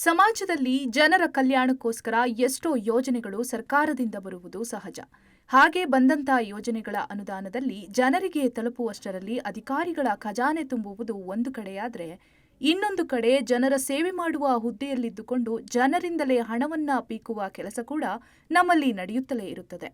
ಸಮಾಜದಲ್ಲಿ ಜನರ ಕಲ್ಯಾಣಕ್ಕೋಸ್ಕರ ಎಷ್ಟೋ ಯೋಜನೆಗಳು ಸರ್ಕಾರದಿಂದ ಬರುವುದು ಸಹಜ. ಹಾಗೆ ಬಂದಂಥ ಯೋಜನೆಗಳ ಅನುದಾನದಲ್ಲಿ ಜನರಿಗೆ ತಲುಪುವಷ್ಟರಲ್ಲಿ ಅಧಿಕಾರಿಗಳ ಖಜಾನೆ ತುಂಬುವುದು ಒಂದು ಕಡೆಯಾದರೆ, ಇನ್ನೊಂದು ಕಡೆ ಜನರ ಸೇವೆ ಮಾಡುವ ಹುದ್ದೆಯಲ್ಲಿದ್ದುಕೊಂಡು ಜನರಿಂದಲೇ ಹಣವನ್ನ ಪೀಕುವ ಕೆಲಸ ಕೂಡ ನಮ್ಮಲ್ಲಿ ನಡೆಯುತ್ತಲೇ ಇರುತ್ತದೆ.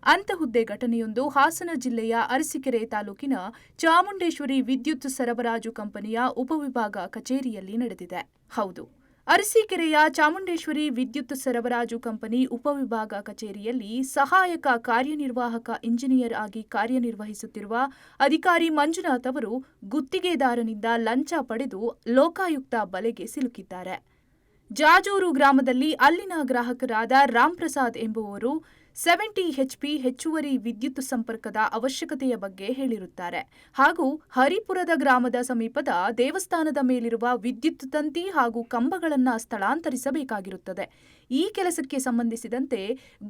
ಅಂತಹುದ್ದೇ ಘಟನೆಯೊಂದು ಹಾಸನ ಜಿಲ್ಲೆಯ ಅರಸೀಕೆರೆ ತಾಲೂಕಿನ ಚಾಮುಂಡೇಶ್ವರಿ ವಿದ್ಯುತ್ ಸರಬರಾಜು ಕಂಪನಿಯ ಉಪವಿಭಾಗ ಕಚೇರಿಯಲ್ಲಿ ನಡೆದಿದೆ. ಹೌದು, ಅರಸೀಕೆರೆಯ ಚಾಮುಂಡೇಶ್ವರಿ ವಿದ್ಯುತ್ ಸರಬರಾಜು ಕಂಪನಿ ಉಪವಿಭಾಗ ಕಚೇರಿಯಲ್ಲಿ ಸಹಾಯಕ ಕಾರ್ಯನಿರ್ವಾಹಕ ಇಂಜಿನಿಯರ್ ಆಗಿ ಕಾರ್ಯನಿರ್ವಹಿಸುತ್ತಿರುವ ಅಧಿಕಾರಿ ಮಂಜುನಾಥ್ ಅವರು ಗುತ್ತಿಗೆದಾರನಿಂದ ಲಂಚ ಪಡೆದು ಲೋಕಾಯುಕ್ತ ಬಲೆಗೆ ಸಿಲುಕಿದ್ದಾರೆ. ಜಾಜೂರು ಗ್ರಾಮದಲ್ಲಿ ಅಲ್ಲಿನ ಗ್ರಾಹಕರಾದ ರಾಮ್ಪ್ರಸಾದ್ ಎಂಬುವವರು 70 HP ಹೆಚ್ಚುವರಿ ವಿದ್ಯುತ್ ಸಂಪರ್ಕದ ಅವಶ್ಯಕತೆಯ ಬಗ್ಗೆ ಹೇಳಿರುತ್ತಾರೆ. ಹಾಗೂ ಹರಿಪುರದ ಗ್ರಾಮದ ಸಮೀಪದ ದೇವಸ್ಥಾನದ ಮೇಲಿರುವ ವಿದ್ಯುತ್ ತಂತಿ ಹಾಗೂ ಕಂಬಗಳನ್ನು ಸ್ಥಳಾಂತರಿಸಬೇಕಾಗಿರುತ್ತದೆ. ಈ ಕೆಲಸಕ್ಕೆ ಸಂಬಂಧಿಸಿದಂತೆ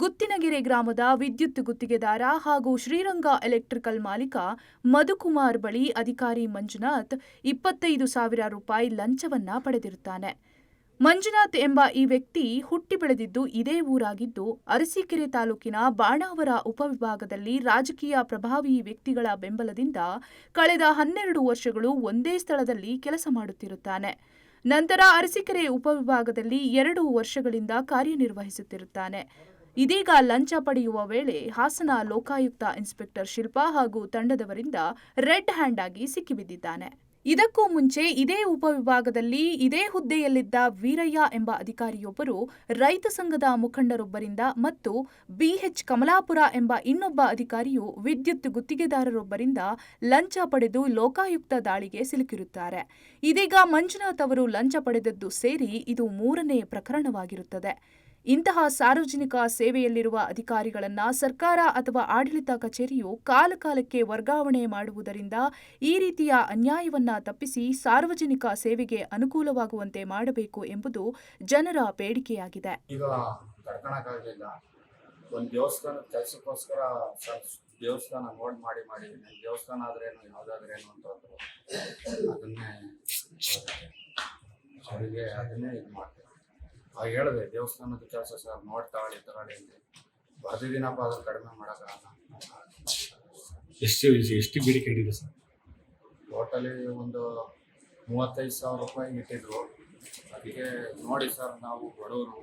ಗುತ್ತಿನಗೆರೆ ಗ್ರಾಮದ ವಿದ್ಯುತ್ ಗುತ್ತಿಗೆದಾರ ಹಾಗೂ ಶ್ರೀರಂಗ ಎಲೆಕ್ಟ್ರಿಕಲ್ ಮಾಲೀಕ ಮಧುಕುಮಾರ್ ಬಳಿ ಅಧಿಕಾರಿ ಮಂಜುನಾಥ್ 25,000 ರೂಪಾಯಿ ಲಂಚವನ್ನ ಪಡೆದಿರುತ್ತಾನೆ. ಮಂಜುನಾಥ್ ಎಂಬ ಈ ವ್ಯಕ್ತಿ ಹುಟ್ಟಿ ಬೆಳೆದಿದ್ದು ಇದೇ ಊರಾಗಿದ್ದು, ಅರಸೀಕೆರೆ ತಾಲೂಕಿನ ಬಾಣಾವರ ಉಪವಿಭಾಗದಲ್ಲಿ ರಾಜಕೀಯ ಪ್ರಭಾವಿ ವ್ಯಕ್ತಿಗಳ ಬೆಂಬಲದಿಂದ ಕಳೆದ 12 ವರ್ಷಗಳು ಒಂದೇ ಸ್ಥಳದಲ್ಲಿ ಕೆಲಸ ಮಾಡುತ್ತಿರುತ್ತಾನೆ. ನಂತರ ಅರಸೀಕೆರೆ ಉಪವಿಭಾಗದಲ್ಲಿ 2 ವರ್ಷಗಳಿಂದ ಕಾರ್ಯನಿರ್ವಹಿಸುತ್ತಿರುತ್ತಾನೆ. ಇದೀಗ ಲಂಚ ಪಡೆಯುವ ವೇಳೆ ಹಾಸನ ಲೋಕಾಯುಕ್ತ ಇನ್ಸ್ಪೆಕ್ಟರ್ ಶಿಲ್ಪಾ ಹಾಗೂ ತಂಡದವರಿಂದ ರೆಡ್ ಹ್ಯಾಂಡ್ ಆಗಿ ಸಿಕ್ಕಿಬಿದ್ದಿದ್ದಾನೆ. ಇದಕ್ಕೂ ಮುಂಚೆ ಇದೇ ಉಪವಿಭಾಗದಲ್ಲಿ ಇದೇ ಹುದ್ದೆಯಲ್ಲಿದ್ದ ವೀರಯ್ಯ ಎಂಬ ಅಧಿಕಾರಿಯೊಬ್ಬರು ರೈತ ಸಂಘದ ಮುಖಂಡರೊಬ್ಬರಿಂದ ಮತ್ತು BH ಕಮಲಾಪುರ ಎಂಬ ಇನ್ನೊಬ್ಬ ಅಧಿಕಾರಿಯು ವಿದ್ಯುತ್ ಗುತ್ತಿಗೆದಾರರೊಬ್ಬರಿಂದ ಲಂಚ ಪಡೆದು ಲೋಕಾಯುಕ್ತ ದಾಳಿಗೆ ಸಿಲುಕಿರುತ್ತಾರೆ. ಇದೀಗ ಮಂಜುನಾಥ್ ಅವರು ಲಂಚ ಪಡೆದದ್ದು ಸೇರಿ ಇದು 3ನೇ ಪ್ರಕರಣವಾಗಿರುತ್ತದೆ. ಇಂತಹ ಸಾರ್ವಜನಿಕ ಸೇವೆಯಲ್ಲಿರುವ ಅಧಿಕಾರಿಗಳನ್ನ ಸರ್ಕಾರ ಅಥವಾ ಆಡಳಿತ ಕಚೇರಿಯು ಕಾಲಕಾಲಕ್ಕೆ ವರ್ಗಾವಣೆ ಮಾಡುವುದರಿಂದ ಈ ರೀತಿಯ ಅನ್ಯಾಯವನ್ನ ತಪ್ಪಿಸಿ ಸಾರ್ವಜನಿಕ ಸೇವೆಗೆ ಅನುಕೂಲವಾಗುವಂತೆ ಮಾಡಬೇಕು ಎಂಬುದು ಜನರ ಬೇಡಿಕೆಯಾಗಿದೆ. ಈಗ ತಡ್ಕೊಳಕ್ಕಾಗಲಿಲ್ಲ. ಒಂದು ದೇವಸ್ಥಾನದ ಕೆಲಸಕ್ಕೋಸ್ಕರ ದೇವಸ್ಥಾನ ನೋಡ್ ಮಾಡಿ ದೇವಸ್ಥಾನ ಆದ್ರೇನು ಯಾವುದಾದ್ರೇನು ಅಂತ ಅದನ್ನೇ ಅವರಿಗೆ ಅದನ್ನೇ ಇದು ಮಾಡ್ತಾರೆ. ಹೇಳಿದೆ ದೇವಸ್ಥಾನದ ಕೆಲಸ ಸರ್ ನೋಡಿ ತಗೊಳ್ಳಿ ಅಂತ ಬರ್ದಿದ್ದೀನಪ್ಪ, ಅದ್ರ ಕಡಿಮೆ ಮಾಡೋಕ್ಕಾಗಲ್ಲ. ಎಷ್ಟು ಬೇಡಿಕೆ ಇಟ್ಟಿದೆ ಸರ್? ಟೋಟಲಿ ಒಂದು 35,000 ರೂಪಾಯಿ ಇಟ್ಟಿದ್ರು. ಅದಕ್ಕೆ ನೋಡಿ ಸರ್, ನಾವು ಬಡವರು.